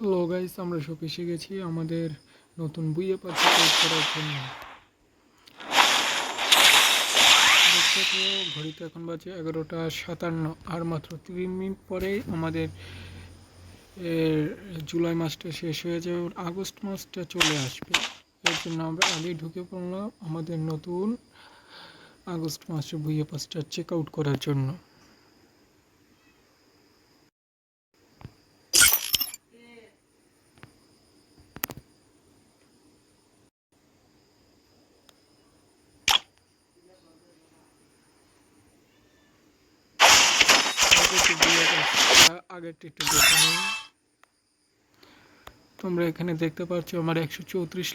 Hello guys, আমরা সব এসে গেছি আমাদের নতুন বুইয়ে পাখি তৈরি করার জন্য। দেখতে তো ঘড়িতে এখন বাজে 11:57, আর মাত্র 3 মিনিট পরেই আমাদের জুলাই মাসটা শেষ হয়ে যাবে, আগস্ট মাসটা চলে আসবে। এর জন্য আমরা আগেই ঢুকে পড়লাম আমাদের নতুন আগস্ট মাসে বুইয়ে পাসটা চেক আউট করার জন্য। আগেরটা একটু দেখে নিই। তোমরা এখানে দেখতে পাচ্ছ আমার 134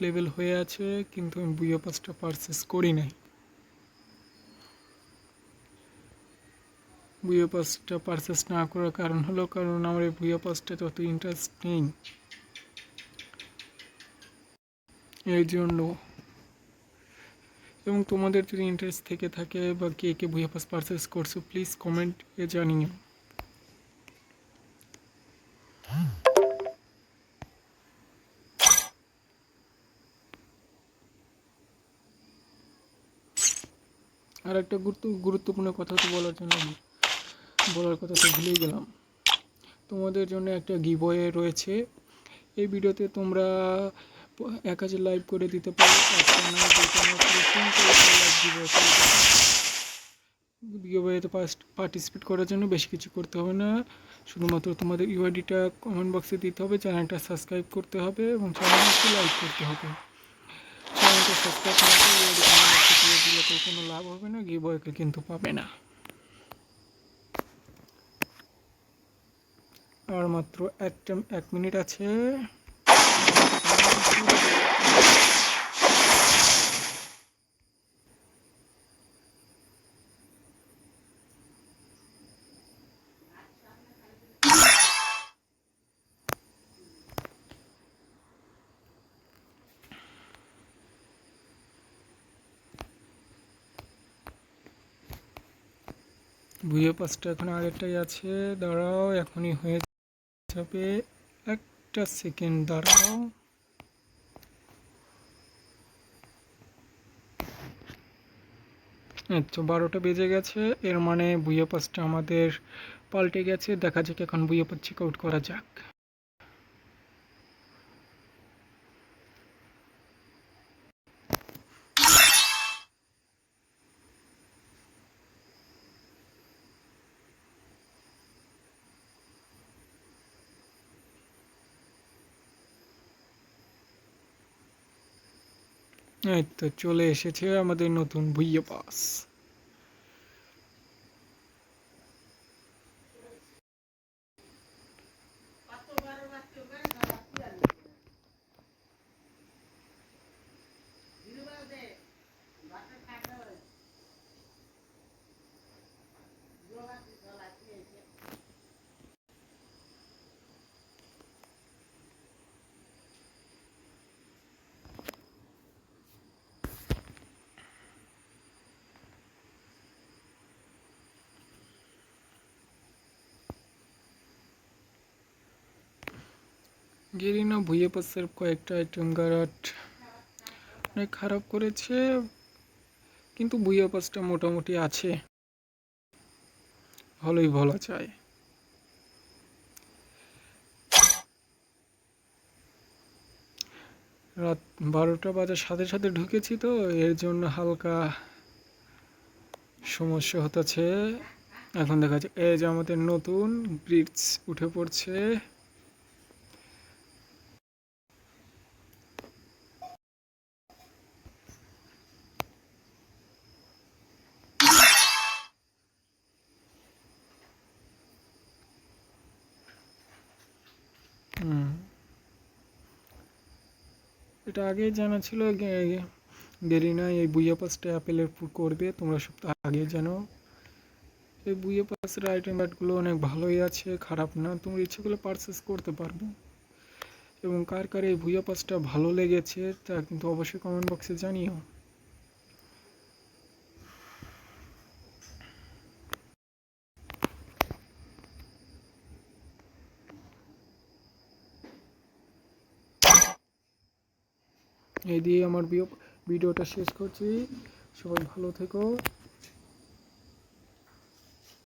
লেভেল হয়ে আছে, কিন্তু আমি বুইয়া পাসটা পারচেস করি নাই। বুইয়া পাসটা পারচেস না করার কারণ হলো কারণ আমার এই বুইয়া পাসটা তত ইন্টারেস্ট নেই, এই জন্য। এবং তোমাদের যদি ইন্টারেস্ট থেকে থাকে বা কে কে বুইয়া পাস পারচেস করছো, প্লিজ কমেন্টে জানিও। আর একটা গুরুত্বপূর্ণ কথা তো বলার কথা তো ভুলেই গেলাম। তোমাদের জন্য একটা গিভওয়ে রয়েছে। এই ভিডিওতে তোমরা 1000 লাইভ করে দিতে পারো, গিভওয়েতে পার্টিসিপেট করার জন্য বেশি কিছু করতে হবে না। শুধুমাত্র তোমাদের ইউআইডিটা কমেন্ট বক্সে দিতে হবে, চ্যানেলটা সাবস্ক্রাইব করতে হবে এবং চ্যানেলটা লাইক করতে হবে। চ্যানেলটা সাবস্ক্রাইব না করে ইউআইডি কমেন্ট বক্সে দিয়ে দিলে তো কোনো লাভ হবে না, গিভওয়েকে কিন্তু পাবে না। আর মাত্র 1 মিনিট আছে। বুইয়ে পাসটা এখন আরেকটাই আছে, দাঁড়াও, এখনই হয়ে যাবে, 1 সেকেন্ড দাঁড়াও। তো 12টা বেজে গেছে, এর মানে বুইয়ে পাসটা আমাদের পাল্টে গেছে। দেখা যাক এখন বুইয়ে পাস চেক আউট করা যাক। এই তো চলে এসেছে আমাদের নতুন বুইয়ে পাস। গেরিনা বুইয়ে পাসের কয়েকটা আইটেম গার্ড অনেক খারাপ করেছে, কিন্তু বুইয়ে পাসটা মোটামুটি আছে, ভালোই বলা যায়। রাত 12টা বাজার সাথে সাথে ঢুকেছি, তো এর জন্য হালকা সমস্যা হতেছে। এখন দেখা যায় এই যে আমাদের নতুন ব্রিজ উঠে পড়ছে। এটা আগেই জানা ছিল, গেরিনা এই বুইয়া পাসটা অ্যাপেলের করবে, তোমরা সব তো আগে জানো। এই বুইয়া পাসের আইটেম গুলো অনেক ভালোই আছে, খারাপ না, তোমরা ইচ্ছে করলে পারচেস করতে পারবে। এবং কার কার এই বুইয়া পাসটা ভালো লেগেছে তা কিন্তু অবশ্যই কমেন্ট বক্সে জানিও। এই দিয়ে আমার ভিডিওটা শেষ করছি। সবাই ভালো থেকো।